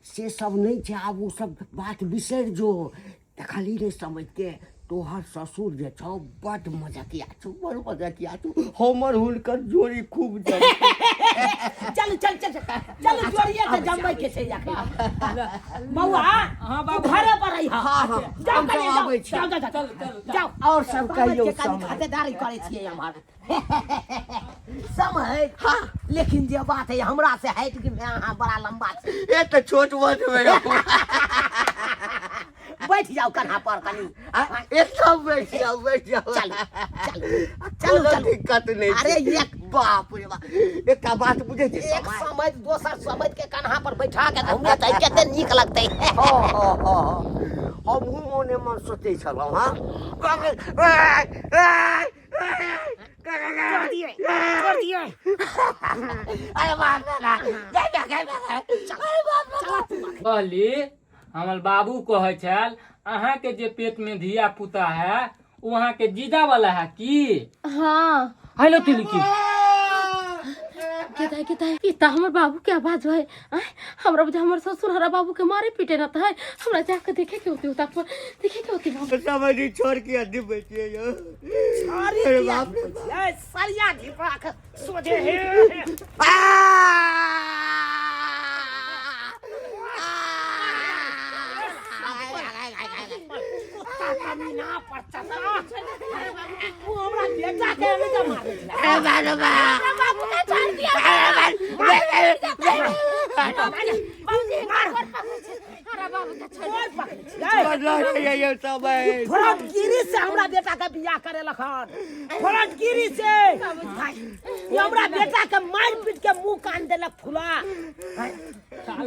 से सब नहीं छै आब उ सब बात बिसर जो देखली रे समझ के तोहर ससुर जे छौ बड मजाकिया छौ, बड़ मजाकिया छौ। हमर हुनकर जोड़ी खूब जम। चल चल चल चल जोड़िए के जमबै के छै जाके मौआ। हाँ बाबू। घरे पर रही। हाँ हाँ जाओ हम कने सब आबै छी। जाओ जाओ जाओ जाओ। और सब कहियो समय। खातेदारी करे छियै हमार समय। हाँ लेकिन जे बात है हमरा से हट के अहाँ बड़ा लंबा छै। ए त छोट बात में बैठ जाओ कन्हा पर कनी। एकदम बैठ जाओ। चलो चलो दिक्कत नहीं। अरे एक बाप रे बाप, एकटा बात बुझे छै एक समय दोसर समय के कन्हा पर बैठा के घूमे त कते नीक लगतै। हम मोने मन सोचे छलहुँ। हाँ अरे बाप कहली हमर बाबू कहे छल अहाँ के जे पेट में धिया पुता है वो अहाँ के जीजा वाला है की? हाँ हेलो तिलकी। केता इता हमर बाबू के आवाज है। हमरा बुझा हमर ससुर हरा बाबू के मारे पीटे न है। हमरा जाके देखे के होती उता पर देखे के होती बाबू। समझी छोड़ के अड्डी बैठिए यो। अरे बाप रे सरिया घिपा के सोझे हे। ना पड़ता तू हमरा बेटा के नहीं मारे। अरे बाबू ने छोड़ दिया। बाबूजी मार हरा बाबू के छोड़ पकड़ ये समय फरटगिरी से हमरा बेटा के बियाह करे लखन। फरटगिरी से ये हमरा बेटा के मार पीट के मुंह कान देलक फुला।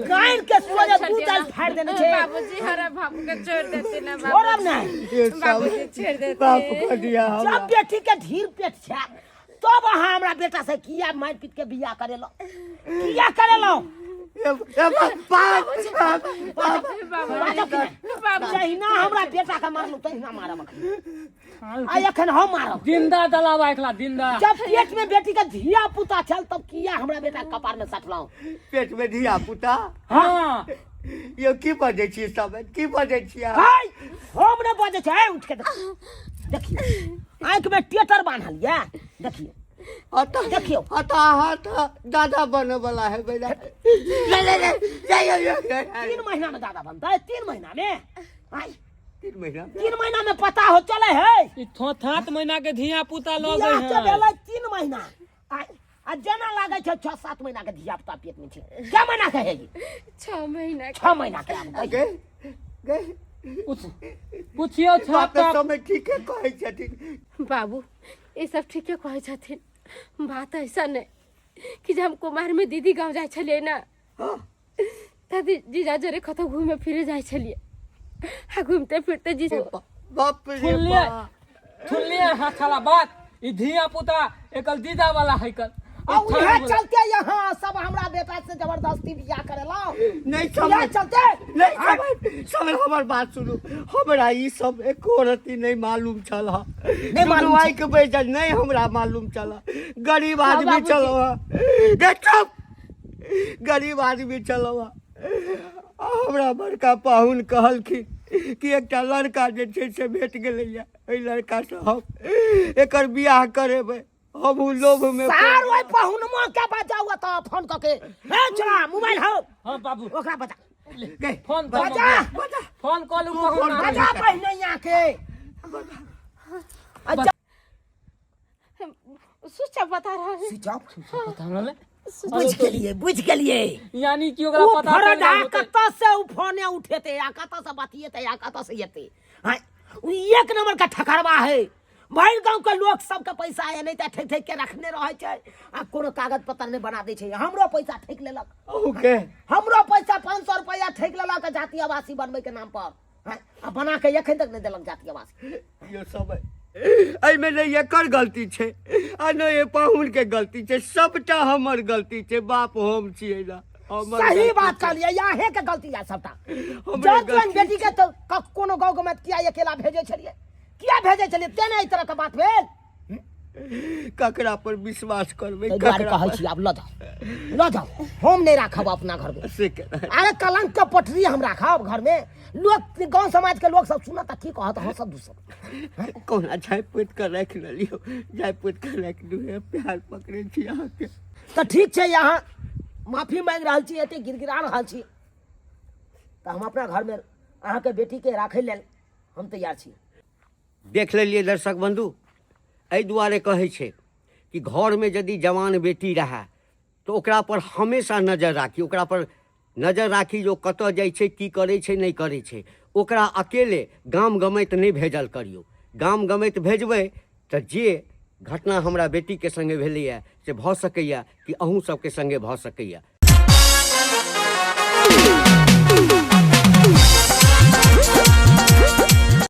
गाय के सोजे दूधल फाड़ देने छे। बाबूजी हरा बाबू के छोड़ देते ना छोड़ब नहीं। बाबूजी छोड़ देते। बाप कर दिया जब बेटी के धीर पेट छे तब अहाँ हमरा बेटा से किया मार पीट के बियाह करेलो। किया करेलो जहिना हमरा बेटा के मारलू तहिना मारब। आ एखन हम मारब। जिंदा दलावा एकला जिंदा। जब पेट में बेटी के धिया पुता छल तब किया हमरा बेटा के कपार में सटलौ। पेट में धिया पुता। हाँ यो की बजे छी सब की बजे छी हाय हम ने बजे छै। उठ के देखिए आंख में टेटर बांधल ये देखिए। देखियो हता दादा बने वाला है बेटा। ले 3 महीना में दादा बनता है। 3 महीना में 3 महीना में पता हो चले है। ई थोथात महीना के धिया पुता लोग बियाह के हैं। भेलै 3 महीना। आ जेना लागे छै 6-7 महीना के धिया पुता पेट में छै। क्या महीना के है ये? 6 महीना 6 महीना के आब गए पूछियो छाता समय ठीक है कहै छथिन। बाबू ये सब ठीके कहे छथिन। बात ऐसा नहीं कि जब हम कुमार में दीदी गाँव जाए छलिए ना दादी जीजा जरे कतौ घूमे फिरे जाए छलिए। हाँ घूमते फिरते जीजा बाप रे बाप सुनलिए हाथाला बात ई धिया पुता एकल दीदा वाला है कल। अब उहे चलते यहाँ सब हमरा बेटा से जबरदस्ती बियाह करेला। नहीं बियाह समझ चलते नहीं समझ हमर बात सुनू। हमरा ई सब एको रती नहीं मालूम छल। नहीं मालूम दुआई के बेटा नहीं हमरा मालूम चल। गरीब आदमी चलो चुप गरीब आदमी चलो। हमरा बड़का पाहुन कहलखिन कि एकटा लड़का जे छै से भेट गेलैया। ओइ लड़का से हम एकर बियाह करेबै। हम उ लोभ में सार ओइ पहुनमा के बजाऊ त फोन क के हे चला मोबाइल हो। हाँ बाबू ओकरा बजा गए फोन बजा फोन कॉल बजा पहिने यहाँ के। अच्छा सुचा बता रहा है। बुझ गेलिए यानी कि ओकरा पता चल कत से उ फोने उठेते या कत से बतिएते या कत से येते। हां उ एक नंबर का ठकरवा है। भर गांव के लोग सबके पैसा है नहीं त ठेक ठेक के रखने रहे छै। आ कोनो कागज पत्र नहीं बना दे छै। हमरो पैसा ठेक लेलक। ओके हमरो पैसा 500 रुपया ठेक लेलक जातीय आवासी बनवे के नाम पर। आ बना के एखन तक नहीं देलक जातीय आवासी। यो सब एहिमे नहीं एकर गलती छै आ नहीं पाहुन के गलती छै। सबटा हमर गलती छै। बाप हम छियै ना। सही बात कहलिए यहे के गलती है सबटा। जन बेटी के तो कोनो गांव में किया अकेला भेजे छलिए। किया भेजे छलिए तेने इस तरह का बात भेल। ककरा पर विश्वास करबै? ताहि दुआरे ककरा कहै पर? छी आब लऽ जाओ हम नहीं राखब अपना घर में। से केना? अरे कलंक के पटरी हम राखब घर में। लोग गांव समाज के लोग सब सुनत की कहत हम सब दूसर कोना झाँपि पोति कऽ राखि लेलियो, झाँपि पोति कऽ राखि दियौ, प्यार पकड़ै छी अहाँके। तो ठीक छै, यहाँ माफी मांग रहल छी, एते गिड़गिड़ा रहल छी, तो हम अपना घर में अहाँ के बेटी के राखै लेल हम तैयार छी। देख लेलिए दर्शक बंधु, एहि दुआरे कहै छै कि घर में यदि जवान बेटी रहे तो ओकरा पर हमेशा नजर राखी, ओकरा पर नजर राखी जो कतऽ जाइ छै, की करै छै, नहीं करै छै। ओकरा अकेले गाम गमैत नहीं भेजल करियो। गाम गमैत भेजबै तऽ जे घटना हमरा बेटी के संगे भेलैया से भऽ सकैया कि अहूँ सबके संगे भऽ सकैया।